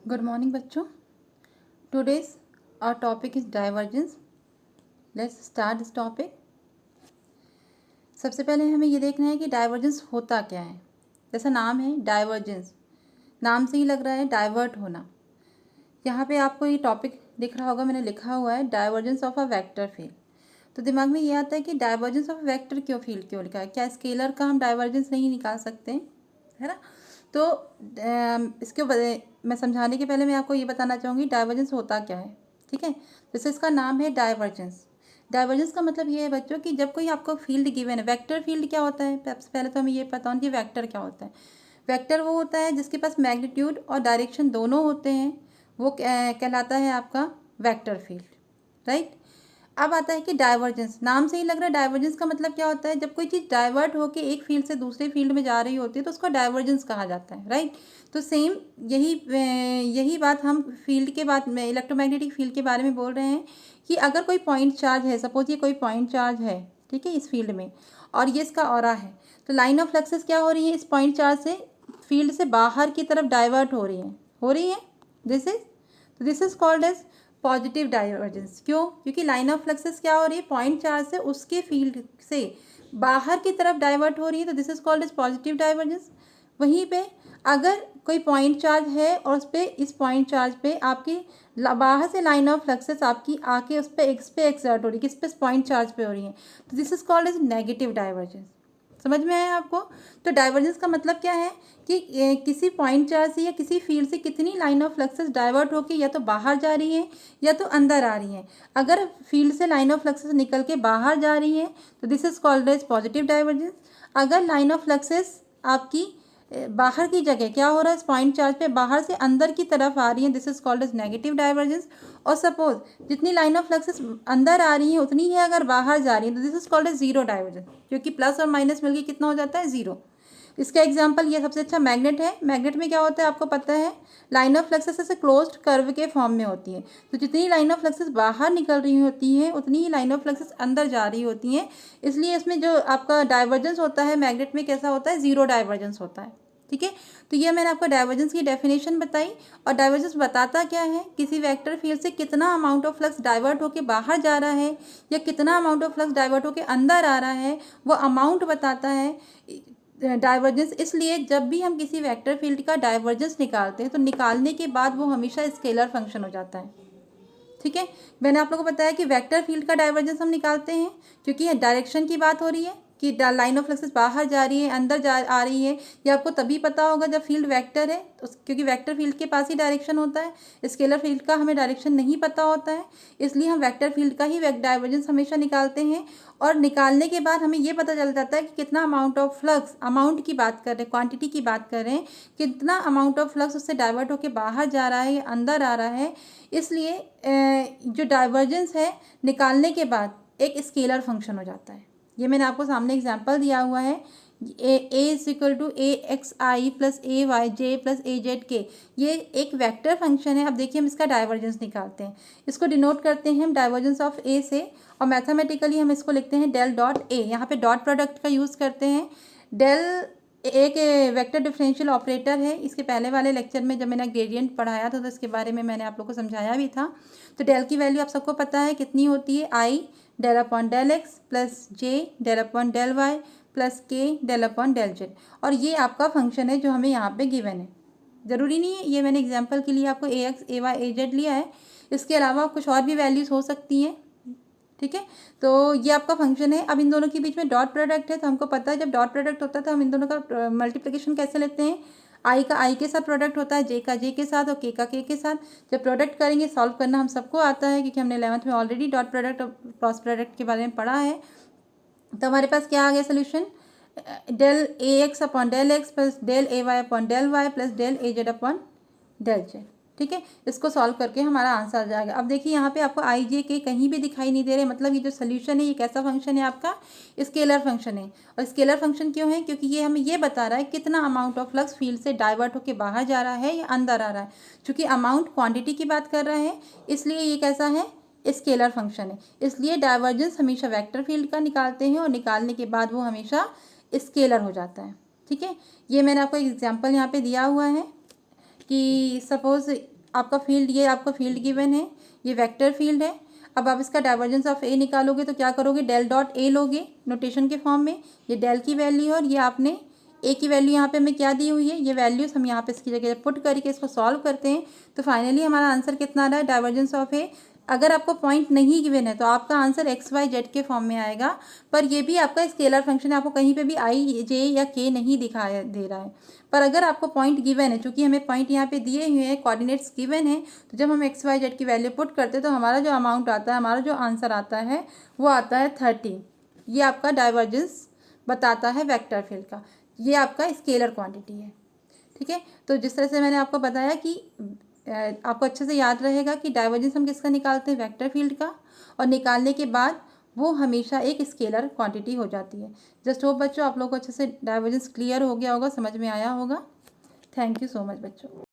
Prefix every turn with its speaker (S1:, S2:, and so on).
S1: Good morning बच्चों। Today's our topic is divergence. Let's start this topic. सबसे पहले हमें ये देखना है कि डाइवर्जेंस होता क्या है। जैसा नाम है डाइवर्जेंस, नाम से ही लग रहा है डाइवर्ट होना। यहाँ पे आपको ये टॉपिक दिख रहा होगा, मैंने लिखा हुआ है divergence of a vector field. तो दिमाग में ये आता है कि डाइवर्जेंस ऑफ वेक्टर फील्ड क्यों लिखा है, क्या स्केलर का हम डाइवर्जेंस नहीं निकाल सकते हैं, है ना। तो इसके मैं समझाने के पहले मैं आपको ये बताना चाहूँगी डाइवर्जेंस होता क्या है। ठीक है, जैसे इसका नाम है डाइवर्जेंस। डाइवर्जेंस का मतलब ये है बच्चों कि जब कोई आपको फील्ड गिवन है, वेक्टर फील्ड क्या होता है, सबसे पहले तो हमें ये पता होना कि वेक्टर क्या होता है। वेक्टर वो होता है जिसके पास मैग्नीट्यूड और डायरेक्शन दोनों होते हैं, वो कहलाता है आपका वेक्टर फील्ड, राइट। अब आता है कि डाइवर्जेंस, नाम से ही लग रहा है डाइवर्जेंस का मतलब क्या होता है, जब कोई चीज़ डाइवर्ट होकर एक फील्ड से दूसरे फील्ड में जा रही होती है तो उसको डाइवर्जेंस कहा जाता है, राइट। तो सेम यही बात हम फील्ड के बाद में इलेक्ट्रोमैग्नेटिक फील्ड के बारे में बोल रहे हैं कि अगर कोई पॉइंट चार्ज है, सपोज ये कोई पॉइंट चार्ज है, ठीक है, इस फील्ड में, और ये इसका ऑरा है, तो लाइन ऑफ फ्लक्सेस क्या हो रही है, इस पॉइंट चार्ज से फील्ड से बाहर की तरफ डाइवर्ट हो रही है। This is called as positive divergence. क्यों? क्योंकि लाइन ऑफ फ्लक्सेस क्या हो रही है, पॉइंट चार्ज से उसके फील्ड से बाहर की तरफ डाइवर्ट हो रही है, तो this is called as positive divergence. वहीं पे अगर कोई पॉइंट चार्ज है और उस पर, इस पॉइंट चार्ज पे आपकी बाहर से लाइन ऑफ फ्लक्सेस आपकी आके उस पर एक्सर्ट हो रही है, किस पे, पॉइंट चार्ज पे हो रही है, तो this is called as negative divergence. समझ में आया आपको? तो डाइवर्जेंस का मतलब क्या है कि किसी पॉइंट चार्ज से या किसी फील्ड से कितनी लाइन ऑफ फ्लक्सेस डाइवर्ट होकर या तो बाहर जा रही है या तो अंदर आ रही है। अगर फील्ड से लाइन ऑफ फ्लक्सेस निकल के बाहर जा रही है तो this is called as positive divergence. अगर लाइन ऑफ फ्लक्सेस आपकी बाहर की जगह क्या हो रहा है, इस पॉइंट चार्ज पे बाहर से अंदर की तरफ आ रही है, this is called as negative divergence. और सपोज जितनी लाइन ऑफ फ्लक्सेस अंदर आ रही है उतनी ही अगर बाहर जा रही है तो this is called as zero divergence, क्योंकि प्लस और माइनस मिलकर कितना हो जाता है, जीरो। इसका एग्जांपल ये सबसे अच्छा मैग्नेट है। मैग्नेट में क्या होता है आपको पता है, लाइन ऑफ फ्लक्सेस ऐसे क्लोज्ड कर्व के फॉर्म में होती है, तो जितनी लाइन ऑफ फ्लक्सेस बाहर निकल रही होती हैं उतनी ही लाइन ऑफ फ्लक्सेस अंदर जा रही होती हैं। इसलिए इसमें जो आपका डाइवर्जेंस होता है मैग्नेट में कैसा होता है, जीरो डाइवर्जेंस होता है। ठीक है, तो ये मैंने आपको डाइवर्जेंस की डेफिनेशन बताई। और डाइवर्जेंस बताता क्या है, किसी वेक्टर फील्ड से कितना अमाउंट ऑफ फ्लक्स डाइवर्ट होकर बाहर जा रहा है या कितना अमाउंट ऑफ फ्लक्स डाइवर्ट होकर अंदर आ रहा है, वो अमाउंट बताता है डाइवर्जेंस। इसलिए जब भी हम किसी वेक्टर फील्ड का डाइवर्जेंस निकालते हैं तो निकालने के बाद वो हमेशा स्केलर फंक्शन हो जाता है। ठीक है, मैंने आप लोगों को बताया कि वेक्टर फील्ड का डाइवर्जेंस हम निकालते हैं क्योंकि डायरेक्शन की बात हो रही है कि लाइन ऑफ फ्लक्सेस बाहर जा रही है अंदर जा आ रही है। ये आपको तभी पता होगा जब फील्ड वेक्टर है, तो क्योंकि वेक्टर फील्ड के पास ही डायरेक्शन होता है, स्केलर फील्ड का हमें डायरेक्शन नहीं पता होता है, इसलिए हम वेक्टर फील्ड का ही डाइवर्जेंस हमेशा निकालते हैं। और निकालने के बाद हमें ये पता चल जाता है कि कितना अमाउंट ऑफ फ्लक्स, अमाउंट की बात कर रहे हैं, क्वांटिटी की बात कर रहे हैं, कितना अमाउंट ऑफ फ्लक्स उससे डाइवर्ट होकर बाहर जा रहा है या अंदर आ रहा है। इसलिए जो डाइवर्जेंस है निकालने के बाद एक स्केलर फंक्शन हो जाता है। ये मैंने आपको सामने एग्जांपल दिया हुआ है, A is equal to A X I plus A Y J plus A Z K, ये एक वेक्टर फंक्शन है। अब देखिए हम इसका डाइवर्जेंस निकालते हैं, इसको डिनोट करते हैं हम डाइवर्जेंस ऑफ ए से, और मैथमेटिकली हम इसको लिखते हैं डेल डॉट ए। यहाँ पे डॉट प्रोडक्ट का यूज़ करते हैं। डेल एक वेक्टर डिफरेंशियल ऑपरेटर है। इसके पहले वाले लेक्चर में जब मैंने ग्रेडियंट पढ़ाया था तो इसके बारे में मैंने आप लोग को समझाया भी था। तो डेल की वैल्यू आप सबको पता है कितनी होती है, I del upon del X plus J del upon del Y plus K del upon del Z. और ये आपका फंक्शन है जो हमें यहाँ पे गिवन है। ज़रूरी नहीं है, ये मैंने एग्जाम्पल के लिए आपको ए एक्स ए वाई ए जेड लिया है, इसके अलावा कुछ और भी वैल्यूज़ हो सकती हैं। ठीक है, तो ये आपका फंक्शन है। अब इन दोनों के बीच में डॉट प्रोडक्ट है, तो हमको पता है जब डॉट प्रोडक्ट होता है तो हम इन दोनों का मल्टीप्लिकेशन कैसे लेते हैं, आई का आई के साथ प्रोडक्ट होता है, जे का जे के साथ और के का के के साथ। जब प्रोडक्ट करेंगे सॉल्व करना हम सबको आता है क्योंकि हमने 11th में ऑलरेडी डॉट प्रोडक्ट और क्रॉस प्रोडक्ट के बारे में पढ़ा है। तो हमारे पास क्या आ गया solution, del A X upon del X plus del A Y upon del Y plus del A Z upon del Z. ठीक है, इसको सॉल्व करके हमारा आंसर आ जाएगा। अब देखिए यहाँ पे आपको आई जे के कहीं भी दिखाई नहीं दे रहे, मतलब ये जो सोल्यूशन है ये कैसा फंक्शन है आपका, स्केलर फंक्शन है। और स्केलर फंक्शन क्यों है, क्योंकि ये हमें ये बता रहा है कितना अमाउंट ऑफ फ्लक्स फील्ड से डाइवर्ट होकर बाहर जा रहा है या अंदर आ रहा है। चूँकि अमाउंट क्वान्टिटी की बात कर रहा है इसलिए ये कैसा है, स्केलर फंक्शन है। इसलिए डाइवर्जेंस हमेशा वेक्टर फील्ड का निकालते हैं और निकालने के बाद वो हमेशा स्केलर हो जाता है। ठीक है, ये मैंने आपको एग्जाम्पल यहाँ पे दिया हुआ है कि सपोज आपका फील्ड, ये आपका फील्ड गिवन है, ये वेक्टर फील्ड है। अब आप इसका डाइवर्जेंस ऑफ ए निकालोगे तो क्या करोगे, डेल डॉट ए लोगे नोटेशन के फॉर्म में। ये डेल की वैल्यू है और ये आपने ए की वैल्यू यहाँ पे हमें क्या दी हुई है, ये वैल्यूज हम यहाँ पे इसकी जगह पुट करके इसको सॉल्व करते हैं तो फाइनली हमारा आंसर कितना आ रहा है, डाइवर्जेंस ऑफ ए। अगर आपको पॉइंट नहीं गिवन है तो आपका आंसर एक्स वाई जेड के फॉर्म में आएगा, पर ये भी आपका स्केलर फंक्शन है, आपको कहीं पे भी आई जे या के नहीं दिखाया दे रहा है। पर अगर आपको पॉइंट गिवन है, चूंकि हमें पॉइंट यहाँ पे दिए हुए हैं, कोऑर्डिनेट्स गिवन है, तो जब हम एक्स वाई जेड की वैल्यू पुट करते हैं तो हमारा जो अमाउंट आता है, हमारा जो आंसर आता है वो आता है 30। ये आपका डाइवर्जेंस बताता है वेक्टर फील्ड का, ये आपका स्केलर क्वांटिटी है। ठीक है, तो जिस तरह से मैंने आपको बताया कि आपको अच्छे से याद रहेगा कि डाइवर्जेंस हम किसका निकालते हैं, वेक्टर फील्ड का, और निकालने के बाद वो हमेशा एक स्केलर क्वांटिटी हो जाती है। जस्ट होप बच्चों आप लोग को अच्छे से डाइवर्जेंस क्लियर हो गया होगा, समझ में आया होगा। थैंक यू सो मच बच्चों।